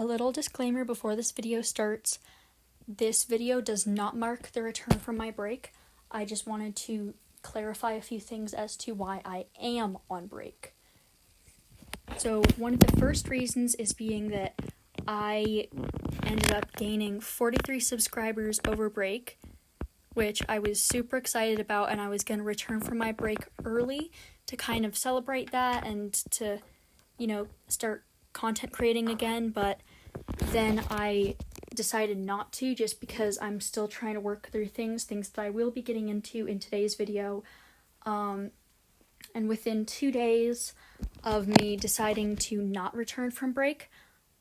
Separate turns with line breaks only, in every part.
A little disclaimer before this video starts. This video does not mark the return from my break. I just wanted to clarify a few things as to why I am on break. So one of the first reasons is being that I ended up gaining 43 subscribers over break, which I was super excited about, and I was going to return from my break early to kind of celebrate that and to, start content creating again, but then I decided not to just because I'm still trying to work through things that I will be getting into in today's video. And within 2 days of me deciding to not return from break,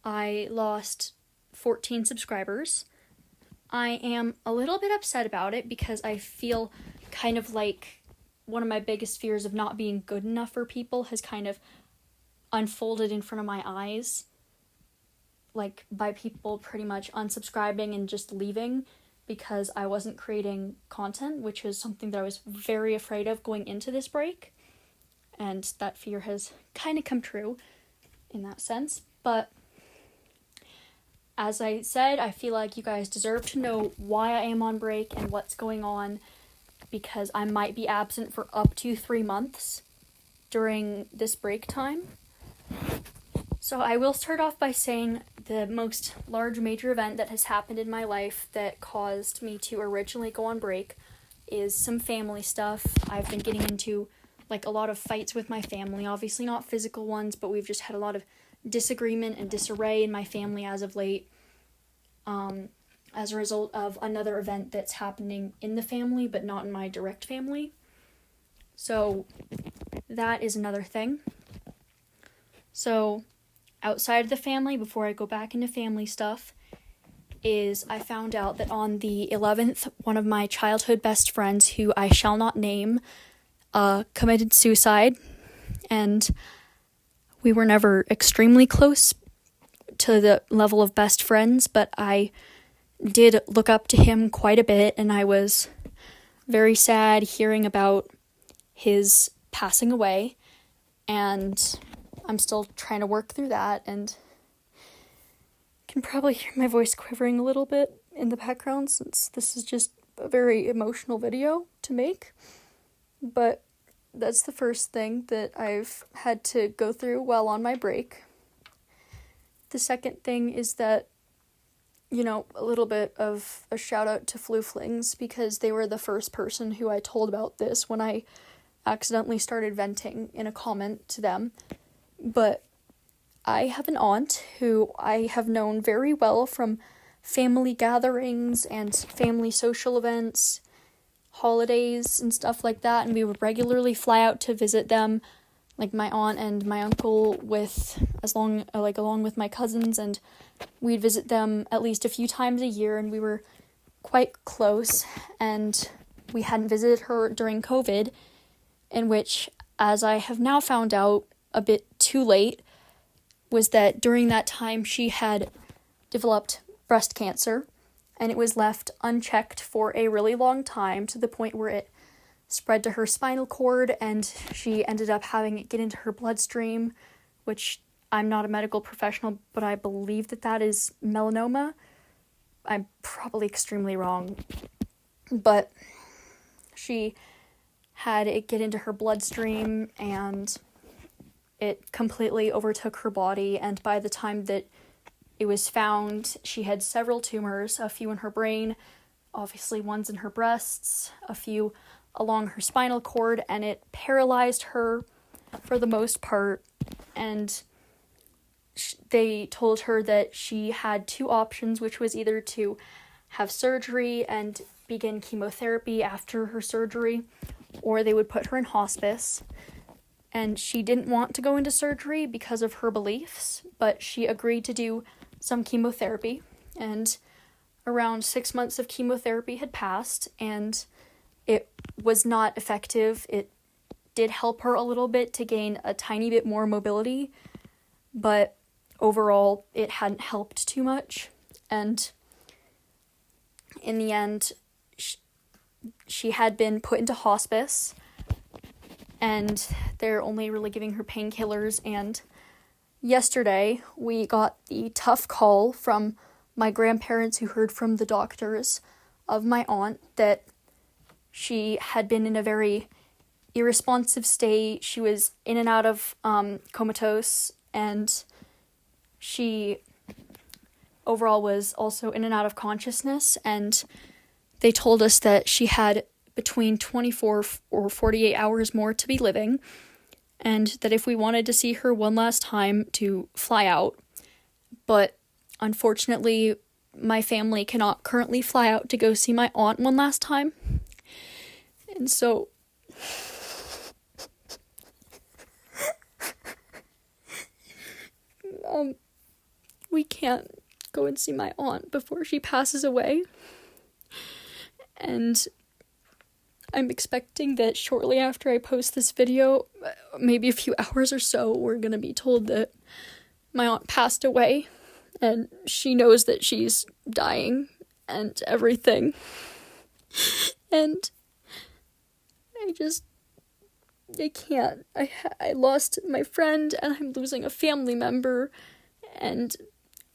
I lost 14 subscribers. I am a little bit upset about it because I feel kind of like one of my biggest fears of not being good enough for people has kind of unfolded in front of my eyes, like by people pretty much unsubscribing and just leaving because I wasn't creating content, which is something that I was very afraid of going into this break, and that fear has kind of come true in that sense. But as I said, I feel like you guys deserve to know why I am on break and what's going on, because I might be absent for up to 3 months during this break time. So I will start off by saying the most large major event that has happened in my life that caused me to originally go on break is some family stuff. I've been getting into a lot of fights with my family, obviously not physical ones, but we've just had a lot of disagreement and disarray in my family as of late, as a result of another event that's happening in the family but not in my direct family. So that is another thing. So outside of the family, before I go back into family stuff, is I found out that on the 11th, one of my childhood best friends, who I shall not name, committed suicide, and we were never extremely close to the level of best friends, but I did look up to him quite a bit, and I was very sad hearing about his passing away, and I'm still trying to work through that, and you can probably hear my voice quivering a little bit in the background since this is just a very emotional video to make. But that's the first thing that I've had to go through while on my break. The second thing is that, a little bit of a shout out to Flu Flings, because they were the first person who I told about this when I accidentally started venting in a comment to them. But I have an aunt who I have known very well from family gatherings and family social events, holidays and stuff like that, and we would regularly fly out to visit them, like my aunt and my uncle, along with my cousins, and we'd visit them at least a few times a year, and we were quite close. And we hadn't visited her during COVID, in which, as I have now found out a bit too late, was that during that time she had developed breast cancer, and it was left unchecked for a really long time, to the point where it spread to her spinal cord, and she ended up having it get into her bloodstream, which I'm not a medical professional, but I believe that is melanoma. I'm probably extremely wrong, but she had it get into her bloodstream, and it completely overtook her body, and by the time that it was found, she had several tumors, a few in her brain, obviously ones in her breasts, a few along her spinal cord, and it paralyzed her for the most part. And they told her that she had 2 options, which was either to have surgery and begin chemotherapy after her surgery, or they would put her in hospice. And she didn't want to go into surgery because of her beliefs, but she agreed to do some chemotherapy. And around 6 months of chemotherapy had passed, and it was not effective. It did help her a little bit to gain a tiny bit more mobility, but overall it hadn't helped too much. And in the end, she had been put into hospice, and they're only really giving her painkillers and yesterday we got the tough call from my grandparents, who heard from the doctors of my aunt that she had been in a very irresponsive state. She was in and out of comatose, and she overall was also in and out of consciousness, and they told us that she had between 24 or 48 hours more to be living, and that if we wanted to see her one last time, to fly out. But unfortunately, my family cannot currently fly out to go see my aunt one last time. And so we can't go and see my aunt before she passes away. And I'm expecting that shortly after I post this video, maybe a few hours or so, we're gonna be told that my aunt passed away, and she knows that she's dying and everything. And I can't. I lost my friend, and I'm losing a family member, and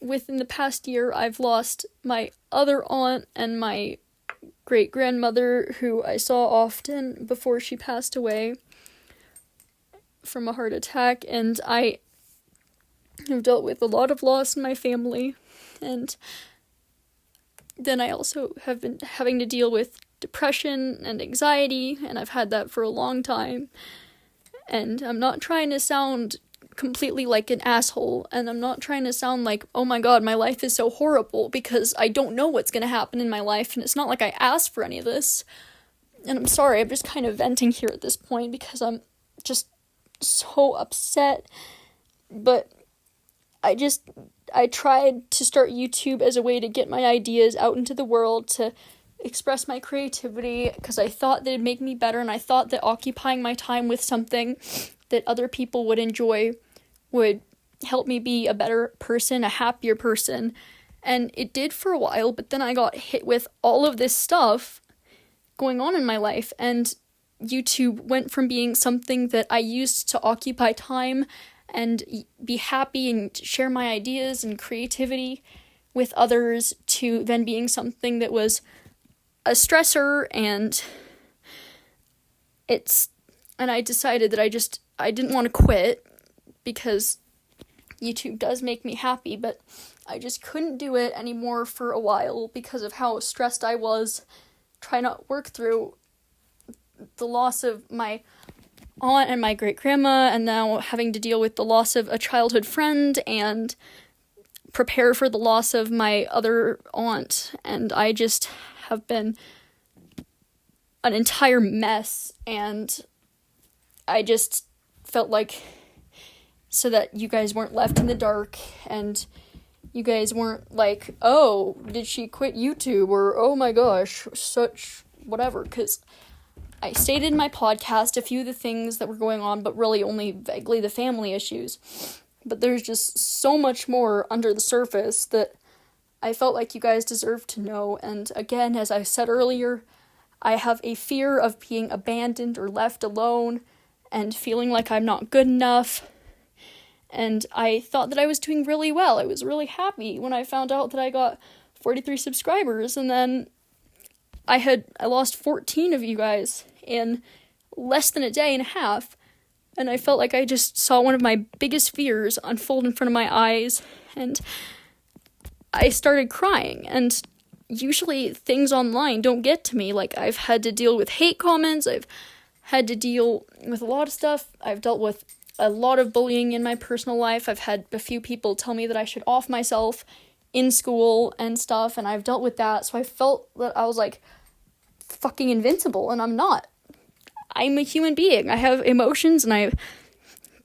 within the past year, I've lost my other aunt and my great-grandmother, who I saw often before she passed away from a heart attack, and I have dealt with a lot of loss in my family, and then I also have been having to deal with depression and anxiety, and I've had that for a long time, and I'm not trying to sound completely like an asshole, and I'm not trying to sound like, oh my god, my life is so horrible, because I don't know what's gonna happen in my life, and it's not like I asked for any of this. And I'm sorry, I'm just kind of venting here at this point because I'm just so upset. But I tried to start YouTube as a way to get my ideas out into the world, to express my creativity, because I thought that it'd make me better, and I thought that occupying my time with something that other people would enjoy would help me be a better person, a happier person. And it did for a while, but then I got hit with all of this stuff going on in my life, and YouTube went from being something that I used to occupy time and be happy and share my ideas and creativity with others, to then being something that was a stressor, and I decided that I didn't want to quit, because YouTube does make me happy, but I just couldn't do it anymore for a while because of how stressed I was trying to work through the loss of my aunt and my great-grandma, and now having to deal with the loss of a childhood friend, and prepare for the loss of my other aunt, and I just have been an entire mess, and I just felt like, so that you guys weren't left in the dark, and you guys weren't like, oh, did she quit YouTube, or oh my gosh, such whatever, because I stated in my podcast a few of the things that were going on, but really only vaguely the family issues. But there's just so much more under the surface that I felt like you guys deserved to know. And again, as I said earlier, I have a fear of being abandoned or left alone and feeling like I'm not good enough. And I thought that I was doing really well. I was really happy when I found out that I got 43 subscribers, and then I lost 14 of you guys in less than a day and a half, and I felt like I just saw one of my biggest fears unfold in front of my eyes, and I started crying. And usually things online don't get to me. Like, I've had to deal with hate comments, I've had to deal with a lot of stuff, I've dealt with a lot of bullying in my personal life, I've had a few people tell me that I should off myself in school and stuff, and I've dealt with that, so I felt that I was like fucking invincible, and I'm not. I'm a human being. I have emotions, and I have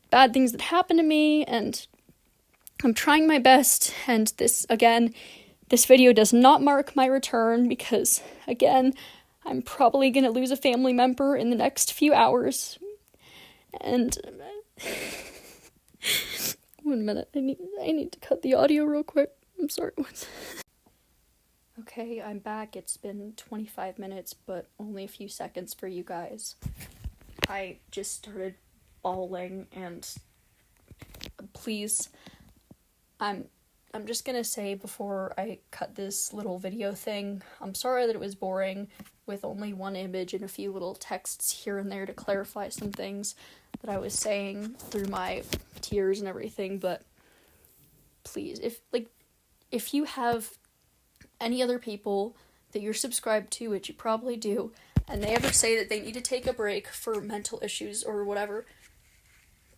bad things that happen to me, and I'm trying my best. And this video does not mark my return, because again, I'm probably gonna lose a family member in the next few hours. And 1 minute, I need to cut the audio real quick. I'm sorry. Okay, I'm back. It's been 25 minutes, but only a few seconds for you guys. I just started bawling and please, I'm just gonna say before I cut this little video thing, I'm sorry that it was boring with only one image and a few little texts here and there to clarify some things that I was saying through my tears and everything, but please, if you have any other people that you're subscribed to, which you probably do, and they ever say that they need to take a break for mental issues or whatever,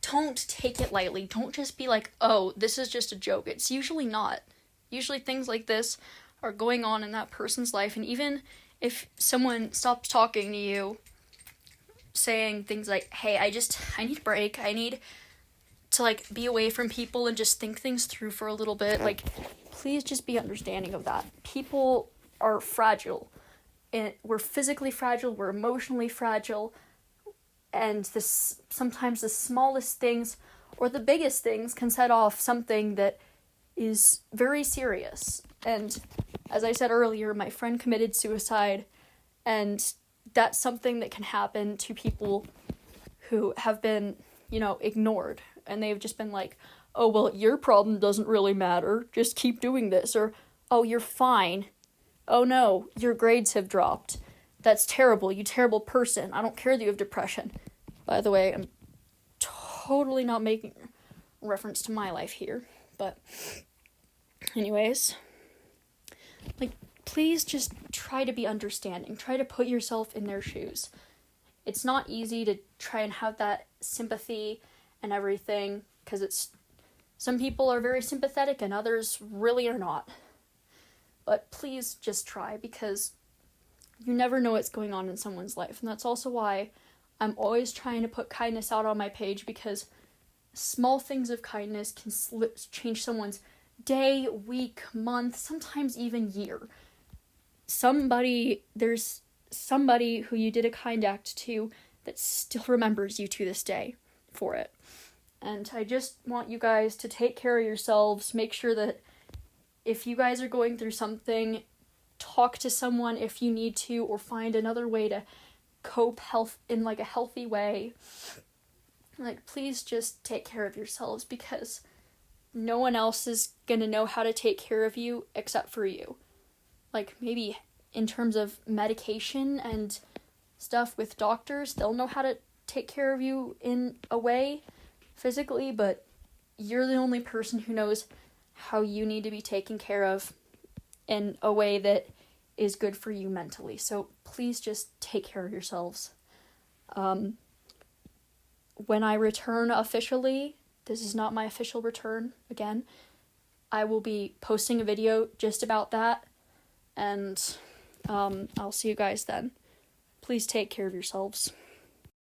don't take it lightly. Don't just be like, oh, this is just a joke. It's usually not. Usually things like this are going on in that person's life, and even if someone stops talking to you, saying things like, hey, I need a break, I need to, like, be away from people and just think things through for a little bit, like, please just be understanding of that. People are fragile, and we're physically fragile, we're emotionally fragile, and sometimes the smallest things or the biggest things can set off something that is very serious. And as I said earlier, my friend committed suicide, and that's something that can happen to people who have been, ignored, and they've just been like, oh, well, your problem doesn't really matter, just keep doing this, or, oh, you're fine, oh no, your grades have dropped, that's terrible, you terrible person, I don't care that you have depression. By the way, I'm totally not making reference to my life here, but anyways, please just try to be understanding, try to put yourself in their shoes. It's not easy to try and have that sympathy and everything, because some people are very sympathetic and others really are not. But please just try, because you never know what's going on in someone's life. And that's also why I'm always trying to put kindness out on my page, because small things of kindness can change someone's day, week, month, sometimes even year. There's somebody who you did a kind act to that still remembers you to this day for it. And I just want you guys to take care of yourselves. Make sure that if you guys are going through something, talk to someone if you need to, or find another way to cope in a healthy way. Please just take care of yourselves, because no one else is gonna know how to take care of you except for you. Maybe in terms of medication and stuff with doctors, they'll know how to take care of you in a way physically, but you're the only person who knows how you need to be taken care of in a way that is good for you mentally. So please just take care of yourselves. When I return officially, this is not my official return again, I will be posting a video just about that, and I'll see you guys then. Please take care of yourselves.